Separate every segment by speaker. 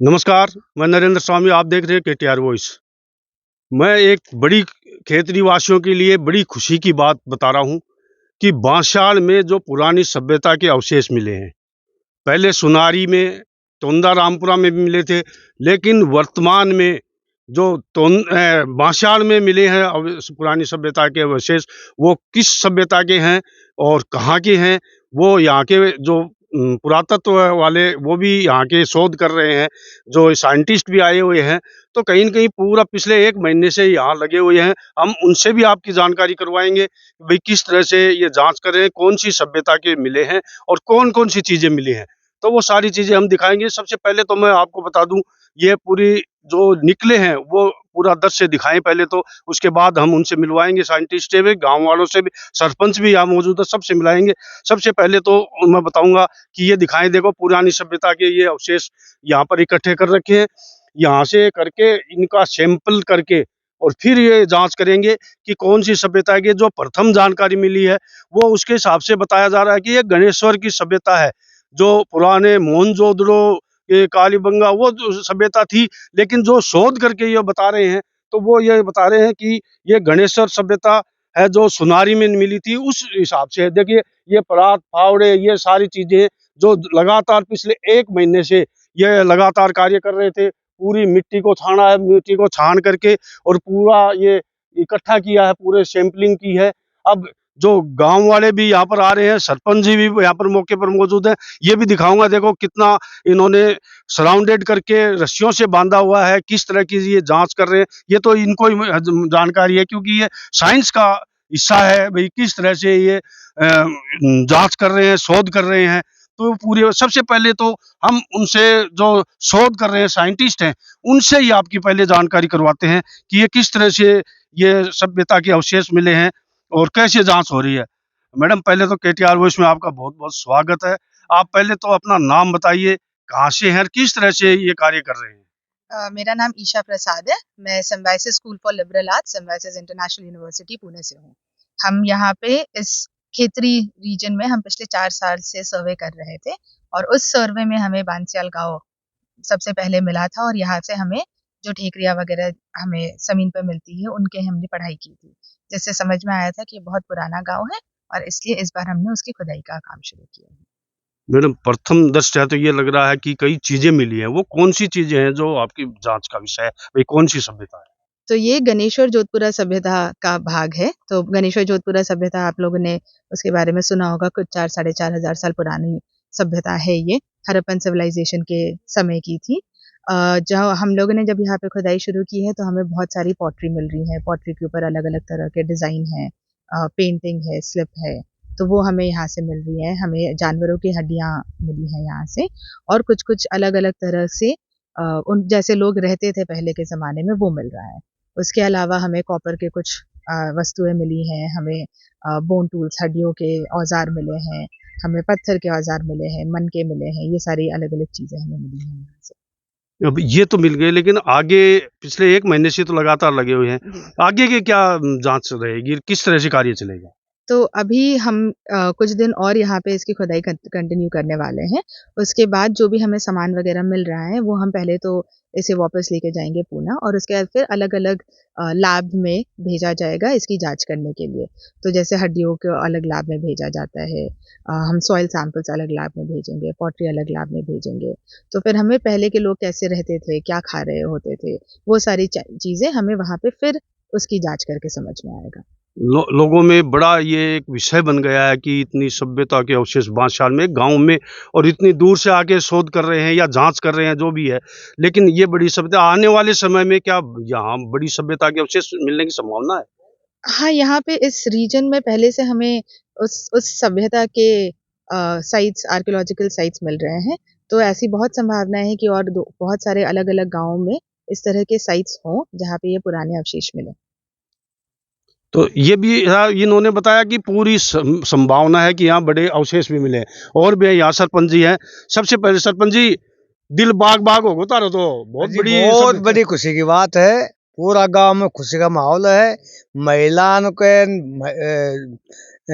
Speaker 1: नमस्कार, मैं नरेंद्र स्वामी, आप देख रहे हैं केटीआर वॉइस। मैं एक बड़ी खेतरी वासियों के लिए बड़ी खुशी की बात बता रहा हूँ कि बांसशाल में जो पुरानी सभ्यता के अवशेष मिले हैं। पहले सुनारी में, तोंदा रामपुरा में भी मिले थे, लेकिन वर्तमान में जो बांसशाल में मिले हैं पुरानी सभ्यता के अवशेष, वो किस सभ्यता के हैं और कहाँ के हैं, वो यहाँ के जो पुरातत्व वाले वो भी यहाँ के शोध कर रहे हैं, जो साइंटिस्ट भी आए हुए हैं। तो कहीं न कहीं पूरा पिछले 1 महीने से यहाँ लगे हुए हैं। हम उनसे भी आपकी जानकारी करवाएँगे, भई किस तरह से ये जाँच कर रहे हैं, कौन-सी सभ्यता के मिले हैं और कौन-कौन सी चीज़ें मिली हैं। तो वो सारी चीज़ें हम दिखाएँगे। सबसे पहले तो मैं आपको बता दूँ, ये पूरी जो निकले हैं वो पूरा दृश्य दिखाएँ पहले तो, उसके बाद हम उनसे मिलवाएँगे, साइंटिस्ट से भी, गाँव वालों से भी, सरपंच भी यहाँ मौजूद है, सबसे मिलाएँगे। सबसे पहले तो मैं बताऊँगा कि ये दिखाएँ, देखो पुरानी सभ्यता के ये अवशेष यहाँ पर इकट्ठे कर रखे हैं। यहाँ से करके इनका सैंपल करके और फिर ये जाँच करेंगे कि कौन-सी सभ्यता की जो प्रथम जानकारी मिली है, वो उसके हिसाब से बताया जा रहा है कि ये गणेश्वर की सभ्यता है। जो पुराने मोहनजोदड़ो, ये कालीबंगा वो जो सभ्यता थी, लेकिन जो शोध करके ये बता रहे हैं, तो वो ये बता रहे हैं कि ये गणेश्वर सभ्यता है जो सुनारी में मिली थी, उस हिसाब से है। देखिए, ये परात, फावड़े, ये सारी चीज़ें जो लगातार पिछले 1 महीने से ये लगातार कार्य कर रहे थे। पूरी मिट्टी को छाना है, मिट्टी को छान करके और पूरा ये इकट्ठा किया है, पूरे सैंपलिंग की है। अब जो गाँव वाले भी यहाँ पर आ रहे हैं, सरपंच जी भी यहाँ पर मौके पर मौजूद हैं। ये भी दिखाऊँगा, देखो कितना इन्होंने सराउंडेड करके रस्सियों से बाँधा हुआ है, किस तरह की ये जाँच कर रहे हैं। ये तो इनको ही जानकारी है, क्योंकि ये साइंस का हिस्सा है, भई किस तरह से ये जाँच कर रहे हैं, शोध कर रहे हैं। तो पूरे सबसे पहले तो हम उनसे जो शोध कर रहे हैं, साइंटिस्ट हैं, उनसे ही आपकी पहले जानकारी करवाते हैं कि ये किस तरह से ये सभ्यता के अवशेष मिले हैं और कैसे जाँच हो रही है। मैडम, पहले तो केटीआर वॉइस में आपका बहुत-बहुत स्वागत है। आप पहले तो अपना नाम बताइए, कहाँ से हैं और किस तरह से ये कार्य कर रहे हैं?
Speaker 2: मेरा नाम ईशा प्रसाद है। मैं symbiosis school for liberal arts, symbiosis international university Pune से हूँ। हम यहाँ पे इस खेतरी रीजन में हम पिछले 4 साल से सर्वे कर रहे थे और उस सर्वे में हमें बांसियाल गाँव सबसे पहले मिला था और यहाँ से हमें जो ठेकरिया वगैरह हमें ज़मीन पे मिलती है, उनके हमने पढ़ाई की थी। जिससे समझ में आया था कि ये बहुत पुराना गाँव है और इसलिए इस बार हमने उसकी खुदाई का काम शुरू किया है।
Speaker 1: मैडम, प्रथम दृष्टया तो ये लग रहा है कि कई चीज़ें मिली हैं। वो कौन-सी चीज़ें हैं जो आपकी जाँच का विषय है? भई कौन-सी सभ्यता है?
Speaker 2: तो ये गणेश्वर जोधपुरा सभ्यता का भाग है। तो गणेश्वर जोधपुरा सभ्यता आप लोगों ने उसके बारे में सुना होगा, कुछ 4 साढ़े 4 हज़ार साल पुरानी सभ्यता है ये, हड़प्पन सिविलाइज़ेशन के समय की थी। जहाँ हम लोगों ने जब यहाँ पे खुदाई शुरू की है तो हमें बहुत सारी पॉटरी मिल रही है। पॉटरी के ऊपर अलग-अलग तरह के डिज़ाइन हैं, पेंटिंग है, स्लिप है, तो वो हमें यहाँ से मिल रही है। हमें जानवरों की हड्डियाँ मिली हैं यहाँ से और कुछ-कुछ अलग-अलग तरह से उन जैसे लोग रहते थे पहले के ज़माने में, वो मिल रहा है। उसके अलावा हमें कॉपर के कुछ वस्तुएँ मिली हैं, हमें बोन टूल्स, हड्डियों के औज़ार मिले हैं, हमें पत्थर के औज़ार मिले हैं, मनके मिले हैं, ये सारी अलग-अलग चीज़ें हमें मिली हैं यहाँ से।
Speaker 1: अब ये तो मिल गए, लेकिन आगे पिछले 1 महीने से तो लगातार लगे हुए हैं।
Speaker 2: जी।
Speaker 1: आगे की क्या जाँच रहेगी? किस तरह से कार्य चलेगा?
Speaker 2: तो अभी हम कुछ दिन और यहाँ पे इसकी खुदाई कंटिन्यू करने वाले हैं। उसके बाद जो भी हमें सामान वग़ैरह मिल रहा है, वो हम पहले तो इसे वापस लेके जाएँगे पूना और उसके बाद फिर अलग-अलग लैब में भेजा जाएगा इसकी जाँच करने के लिए। तो जैसे हड्डियों को अलग लैब में भेजा जाता है, हम सॉइल सैंपल्स अलग लैब में भेजेंगे, पॉटरी अलग लैब में भेजेंगे। तो फिर हमें पहले के लोग कैसे रहते थे, क्या खा रहे होते थे, वो सारी चीज़ें हमें वहाँ पे फिर उसकी जाँच करके समझ में आएगा।
Speaker 1: लोगों में बड़ा ये एक विषय बन गया है कि इतनी सभ्यता के अवशेष बांसशाल में, गाँव में, और इतनी दूर से आके शोध कर रहे हैं या जाँच कर रहे हैं, जो भी है। लेकिन ये बड़ी सभ्यता आने वाले समय में क्या यहाँ बड़ी सभ्यता के अवशेष मिलने की संभावना है?
Speaker 2: हाँ, यहाँ पे इस रीजन में पहले से हमें उस सभ्यता के साइट्स आर्कियोलॉजिकल साइट्स मिल रहे हैं। तो ऐसी बहुत संभावना है कि और दो बहुत सारे अलग-अलग गाँवों में इस तरह के साइट्स हों, जहाँ पे ये पुराने अवशेष मिलें।
Speaker 1: तो ये भी इन्होंने बताया कि पूरी संभावना है कि यहाँ बड़े अवशेष भी मिले। और भी यहाँ सरपंच जी हैं। सबसे पहले सरपंच जी, दिल बाग-बाग हो गो तारो तो। बहुत
Speaker 3: जी,
Speaker 1: बड़ी
Speaker 3: बहुत बड़ी खुशी की बात है। पूरा गाँव में खुशी का माहौल है। महिलाओं के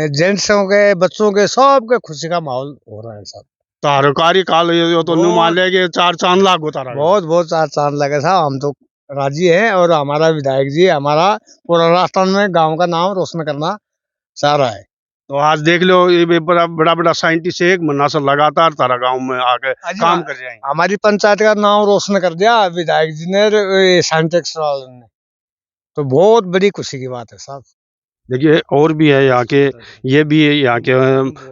Speaker 3: जेंट्सों के, बच्चों के, सबके खुशी का माहौल हो रहा है सब।
Speaker 1: तारो कार्यकाल ये तो नु मान ले कि 4 चांद लाख होता रहा।
Speaker 3: बहुत बहुत चार चांद लगे साहब, हम तो राजी हैं। और हमारा विधायक जी हमारा पूरा राजस्थान में गांव का नाम रोशन करना चाह रहा है।
Speaker 1: तो आज देख लो ये बड़ा बड़ा बड़ा साइंटिस्ट एक महीना से लगातार तारा गांव में आके काम कर रहे हैं।
Speaker 3: हमारी पंचायत का नाम रोशन कर दिया विधायक जी ने, साइंटिस्ट वालों ने, तो बहुत बड़ी खुशी की बात है साहब।
Speaker 1: देखिए और भी है यहाँ के, ये भी है यहाँ के।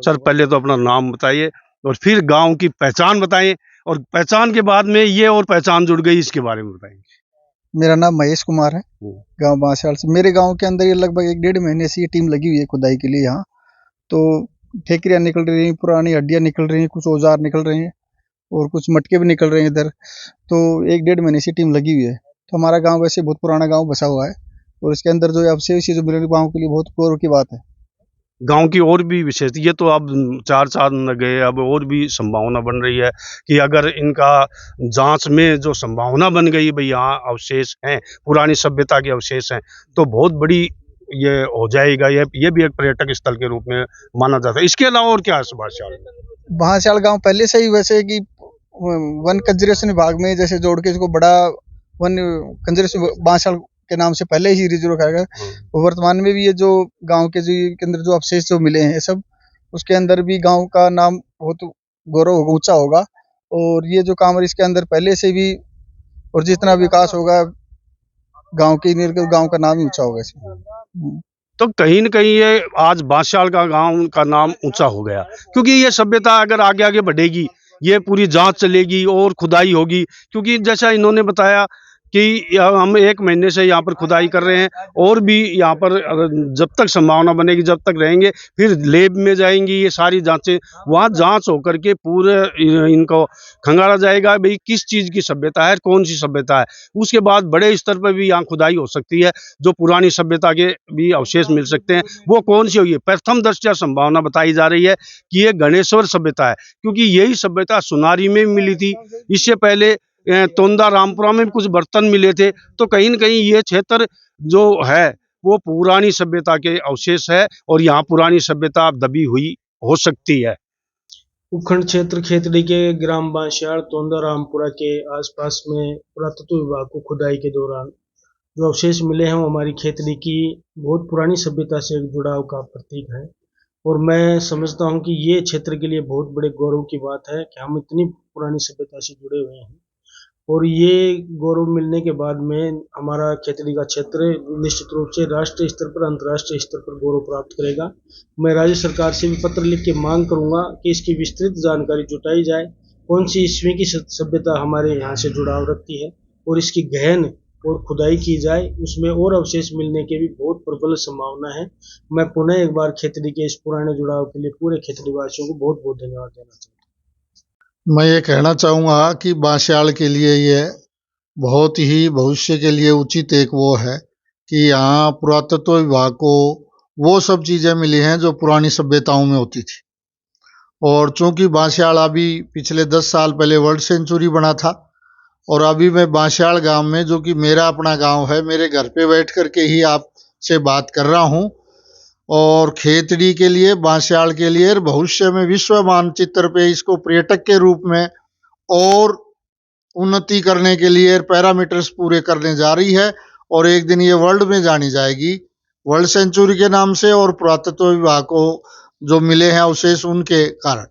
Speaker 1: सर पहले तो अपना नाम बताइए और फिर गांव की पहचान बताइए, और पहचान के बाद में ये और पहचान जुड़ गई इसके बारे में बताइए।
Speaker 4: मेरा नाम महेश कुमार है, गांव बांसवाल से। मेरे गांव के अंदर ये लगभग 1-1.5 महीने से ये टीम लगी हुई है खुदाई के लिए। यहाँ तो ठेकरियाँ निकल रही हैं, पुरानी हड्डियाँ निकल रही हैं, कुछ औजार निकल रहे हैं और कुछ मटके भी निकल रहे हैं इधर। तो 1-1.5 महीने से टीम लगी हुई है। तो हमारा गाँव वैसे बहुत पुराना गाँव बसा हुआ है और इसके अंदर जो अवशेष जो मिले गाँव के लिए बहुत गौरव की बात है।
Speaker 1: गांव की और भी विशेष, ये तो अब 4 साल न गए, अब और भी संभावना बन रही है कि अगर इनका जांच में जो संभावना बन गई भाई यहाँ अवशेष हैं, पुरानी सभ्यता के अवशेष हैं, तो बहुत बड़ी ये हो जाएगा। ये भी एक पर्यटक स्थल के रूप में माना जाता है। इसके अलावा और क्या है सुभाष यार?
Speaker 4: बांसवाल गांव पहले से ही वैसे कि वन कंजर्वेशन विभाग में जैसे जोड़ के इसको बड़ा वन कंजर्वेशन बांसवाल के नाम से पहले ही रिजर्व रखा गया। और वर्तमान में भी ये जो गांव के के अंदर जो अवशेष जो मिले हैं सब, उसके अंदर भी गांव का नाम बहुत गौरव होगा, ऊंचा होगा। और ये जो काम इसके अंदर पहले से भी, और जितना विकास होगा गांव के गांव का नाम ही ऊंचा होगा इसमें।
Speaker 1: तो कहीं न कहीं ये आज बांसवाल का गांव का नाम ऊंचा हो गया, क्योंकि ये सभ्यता अगर आगे आगे बढ़ेगी, ये पूरी जांच चलेगी और खुदाई होगी। क्योंकि जैसा इन्होंने बताया कि हम 1 महीने से यहाँ पर खुदाई कर रहे हैं, और भी यहाँ पर जब तक संभावना बनेगी, जब तक रहेंगे, फिर लैब में जाएंगी ये सारी जांचें, वहाँ जांच होकर के पूरे इनको खंगाला जाएगा भाई किस चीज़ की सभ्यता है, कौन सी सभ्यता है। उसके बाद बड़े स्तर पर भी यहाँ खुदाई हो सकती है, जो पुरानी सभ्यता के भी अवशेष मिल सकते हैं। वो कौन सी होगी? प्रथम दृष्टया संभावना बताई जा रही है कि ये गणेश्वर सभ्यता है, क्योंकि यही सभ्यता सुनारी में मिली थी। इससे पहले तोंदा रामपुरा में भी कुछ बर्तन मिले थे। तो कहीं न कहीं ये क्षेत्र जो है वो पुरानी सभ्यता के अवशेष है, और यहाँ पुरानी सभ्यता दबी हुई हो सकती है।
Speaker 5: उपखंड क्षेत्र खेतड़ी के ग्राम बांसवाल तोंदा रामपुरा के आसपास में पुरातत्व विभाग को खुदाई के दौरान जो अवशेष मिले हैं वो हमारी खेतड़ी की बहुत पुरानी सभ्यता से एक जुड़ाव का प्रतीक है। और मैं समझता हूँ कि ये क्षेत्र के लिए बहुत बड़े गौरव की बात है कि हम इतनी पुरानी सभ्यता से जुड़े हुए हैं। और ये गौरव मिलने के बाद में हमारा खेतड़ी का क्षेत्र निश्चित रूप से राष्ट्रीय स्तर पर, अंतर्राष्ट्रीय स्तर पर गौरव प्राप्त करेगा। मैं राज्य सरकार से भी पत्र लिख के मांग करूंगा कि इसकी विस्तृत जानकारी जुटाई जाए, कौन सी ईस्वी की सभ्यता हमारे यहाँ से जुड़ाव रखती है, और इसकी गहन और खुदाई की जाए, उसमें और अवशेष मिलने की भी बहुत प्रबल संभावना है। मैं पुनः एक बार खेतड़ी के इस पुराने जुड़ाव के लिए पूरे खेतड़ी वासियों को बहुत बहुत धन्यवाद देना चाहता हूँ।
Speaker 6: मैं ये कहना चाहूँगा कि बांसवाल के लिए ये बहुत ही भविष्य के लिए उचित एक वो है कि यहाँ पुरातत्व विभाग को वो सब चीज़ें मिली हैं जो पुरानी सभ्यताओं में होती थी। और चूंकि बांसवाल अभी पिछले 10 साल पहले वर्ल्ड सेंचुरी बना था, और अभी मैं बांसवाल गांव में, जो कि मेरा अपना गांव है, मेरे घर पे बैठ कर के ही आपसे बात कर रहा हूँ। और खेतड़ी के लिए, बांसवाल के लिए भविष्य में विश्व मानचित्र पे इसको पर्यटक के रूप में और उन्नति करने के लिए पैरामीटर्स पूरे करने जा रही है, और एक दिन ये वर्ल्ड में जानी जाएगी वर्ल्ड सेंचुरी के नाम से, और पुरातत्व विभाग को जो मिले हैं अवशेष उनके कारण।